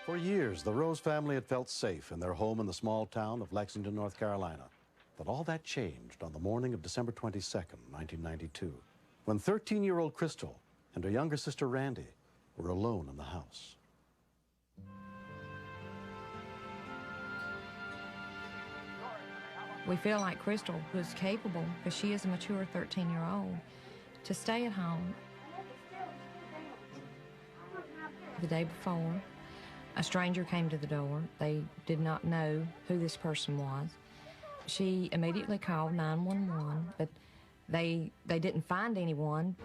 For years, the Rose family had felt safe in their home in the small town of Lexington, North Carolina. But all that changed on the morning of December 22nd, 1992, when 13-year-old Crystal and her younger sister Randy were alone in the house. We feel like Crystal was capable, because she is a mature 13-year-old, to stay at home. The day before, a stranger came to the door. They did not know who this person was. She immediately called 911, but they didn't find anyone.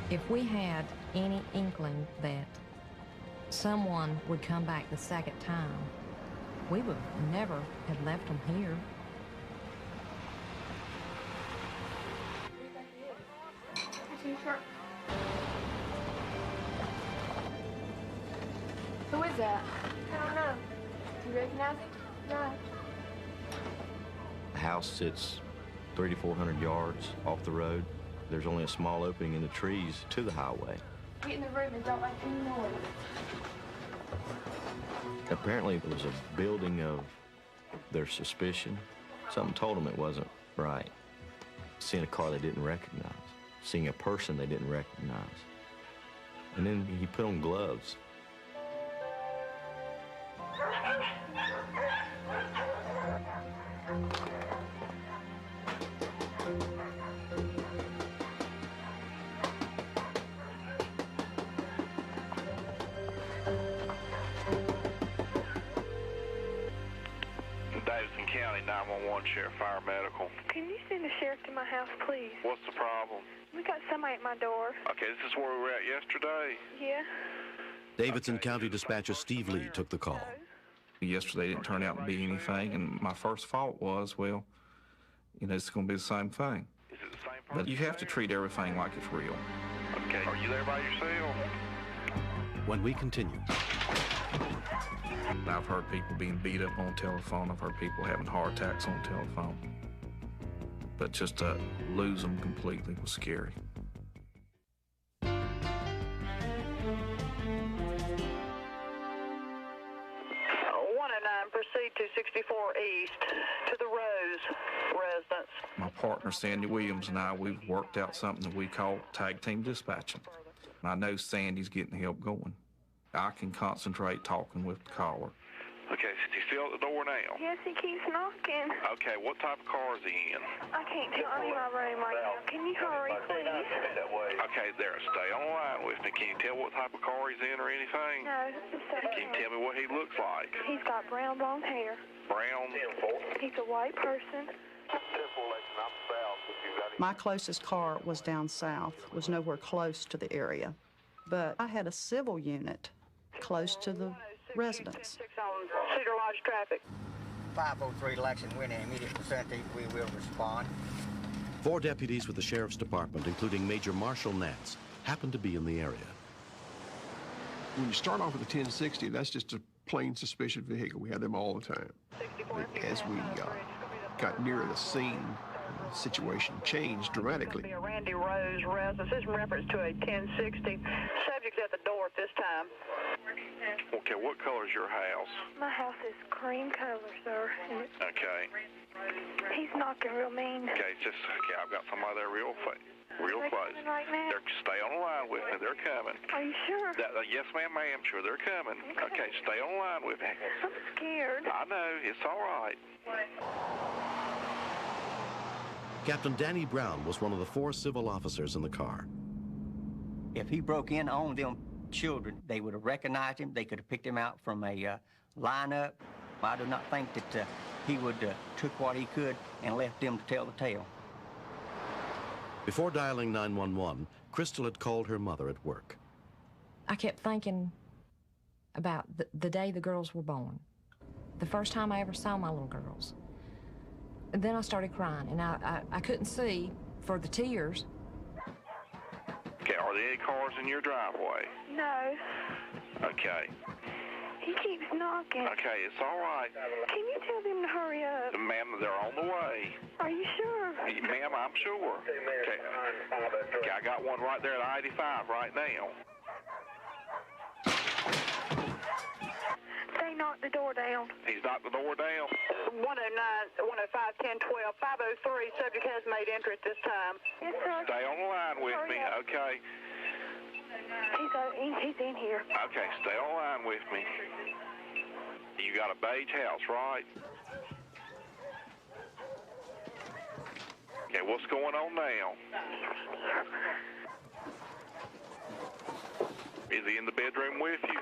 If we had any inkling that someone would come back the second time, we would never have left them here. Who is that? I don't know. Do you recognize him? No. The house sits 300 to 400 yards off the road. There's only a small opening in the trees to the highway. Get in the room and don't make any noise. Apparently, it was a building of their suspicion. Something told them it wasn't right. Seeing a car they didn't recognize, seeing a person they didn't recognize. And then he put on gloves. Davidson County 911 Sheriff Fire Medical. Can you send the sheriff to my house, please? What's the problem? We got somebody at my door. Okay, this is where we were at yesterday. Yeah. Davidson County Dispatcher Steve Lee took the call. Yesterday didn't turn out to be anything, and my first thought was, well, you know, it's going to be the same thing. Is it the same person? But you have to treat everything like it's real. Okay, are you there by yourself? When we continue. I've heard people being beat up on telephone. I've heard people having heart attacks on telephone. But just to lose them completely was scary. 109, proceed to 64 East to the Rose residence. My partner, Sandy Williams, and I, we've worked out something that we call tag team dispatching. And I know Sandy's getting help going. I can concentrate talking with the caller. Okay, is he still at the door now? Yes, he keeps knocking. Okay, what type of car is he in? I can't tell. I'm in my room right now. Can you hurry, please? Okay, there, stay on the line with me. Can you tell what type of car he's in or anything? No, Can you tell me what he looks like? He's got brown blonde hair. Brown? He's a white person. My closest car was down south, was nowhere close to the area. But I had a civil unit close to the residence. Cedar Lodge traffic. 503 Lexington, we're in immediate vicinity. We will respond. 4 deputies with the Sheriff's Department, including Major Marshall Nance, happened to be in the area. When you start off with a 1060, that's just a plain suspicious vehicle. We had them all the time. But as we got nearer the scene, the situation changed dramatically. A Randy Rose residence. This is in reference to a 1060. Subject's at the door at this time. Okay, what color is your house? My house is cream color, sir. And Okay. he's knocking real mean. Okay, I've got somebody there real close. Right now? Stay on the line with me. They're coming. Are you sure? Yes, ma'am, I am sure. They're coming. Okay, stay on the line with me. I'm scared. I know. It's all right. Captain Danny Brown was one of the 4 civil officers in the car. If he broke in on them children, they would have recognized him. They could have picked him out from a lineup. I do not think that he would took what he could and left them to tell the tale. Before dialing 911, Crystal had called her mother at work. I kept thinking about the day the girls were born, the first time I ever saw my little girls. And then I started crying, and I couldn't see for the tears. Okay, are there any cars in your driveway? No. Okay. He keeps knocking. Okay, it's all right. Can you tell them to hurry up? Ma'am, they're on the way. Are you sure? Ma'am, I'm sure. Okay, I got one right there at I-85 right now. knocked the door down. He's knocked the door down. 109, 105, 10, 12, 503. Subject has made entry at this time. Yes, sir. Stay on the line with me, okay? He's in here. Okay, stay on the line with me. You got a beige house, right? Okay, what's going on now? Is he in the bedroom with you?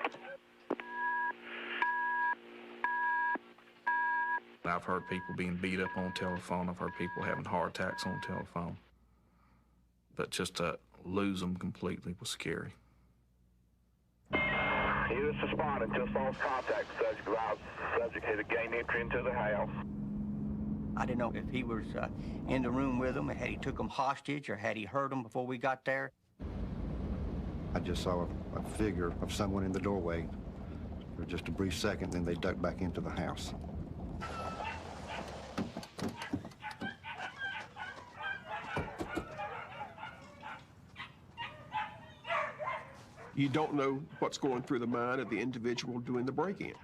I've heard people being beat up on telephone. I've heard people having heart attacks on telephone. But just to lose them completely was scary. This is spotted. Just lost contact. Subject had gained entry into the house. I didn't know if he was in the room with them, had he took them hostage, or had he hurt them before we got there. I just saw a figure of someone in the doorway for just a brief second, then they ducked back into the house. You don't know what's going through the mind of the individual doing the break-in.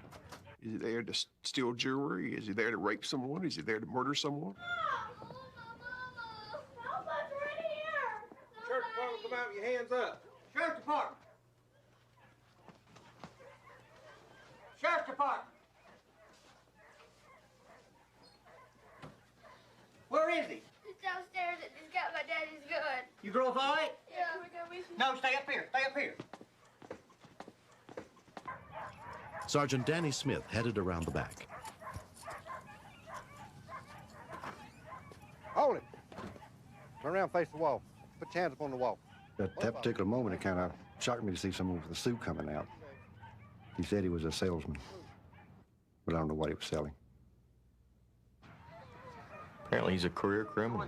Is he there to steal jewelry? Is he there to rape someone? Is he there to murder someone? Help us, we're in here. Sheriff Department, come out with your hands up. Sheriff Department! Sheriff Department! Where is he? He's downstairs and he's got my daddy's gun. You girls all right? Yeah, we got me. No, stay up here. Stay up here. Sergeant Danny Smith headed around the back. Hold it. Turn around, face the wall. Put your hands up on the wall. At that particular moment, it kind of shocked me to see someone with a suit coming out. He said he was a salesman, but I don't know what he was selling. Apparently he's a career criminal.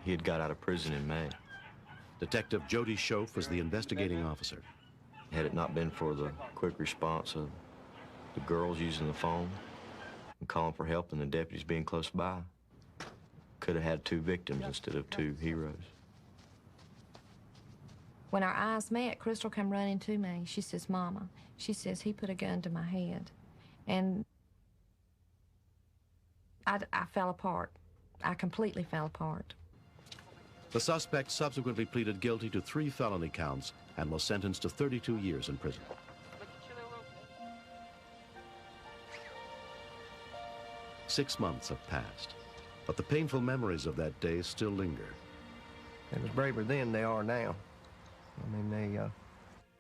He had got out of prison in May. Detective Jody Schoaf was the investigating officer. Had it not been for the quick response of the girls using the phone and calling for help and the deputies being close by, could have had 2 victims instead of 2 heroes. When our eyes met, Crystal came running to me. She says, Mama, she says, he put a gun to my head. And I fell apart. I completely fell apart. The suspect subsequently pleaded guilty to 3 felony counts and was sentenced to 32 years in prison. 6 months have passed, but the painful memories of that day still linger. They was braver then than they are now. I mean,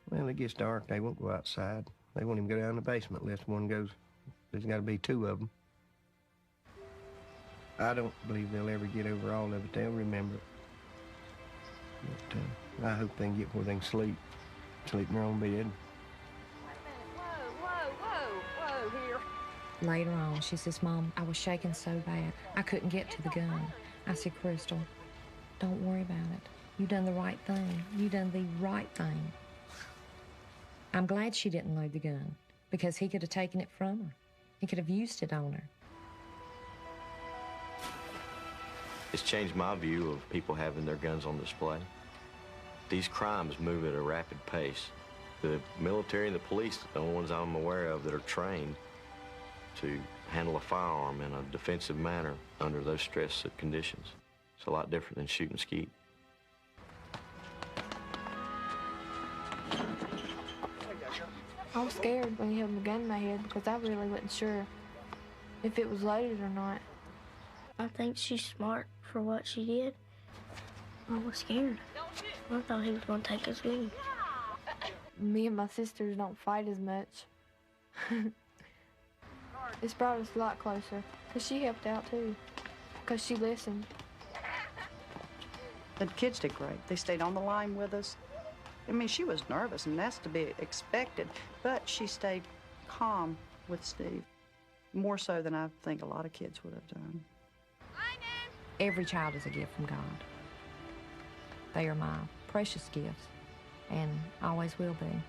well, it gets dark, they won't go outside. They won't even go down in the basement unless one goes. There's got to be 2 of them. I don't believe they'll ever get over all of it. They'll remember it. But I hope they can get where they can sleep in their own bed. Whoa here. Later on, she says, Mom, I was shaking so bad, I couldn't get to the gun. I said, Crystal, don't worry about it. You done the right thing. You done the right thing. I'm glad she didn't load the gun, because he could have taken it from her. He could have used it on her. It's changed my view of people having their guns on display. These crimes move at a rapid pace. The military and the police are the only ones I'm aware of that are trained to handle a firearm in a defensive manner under those stress conditions. It's a lot different than shooting skeet. I was scared when he held my gun in my head because I really wasn't sure if it was loaded or not. I think she's smart for what she did. I was scared. I thought he was going to take us in. Me and my sisters don't fight as much. It's brought us a lot closer because she helped out too, because she listened. The kids did great. They stayed on the line with us. I mean, she was nervous, and that's to be expected, but she stayed calm with Steve, more so than I think a lot of kids would have done. Every child is a gift from God. They are my precious gifts, and always will be.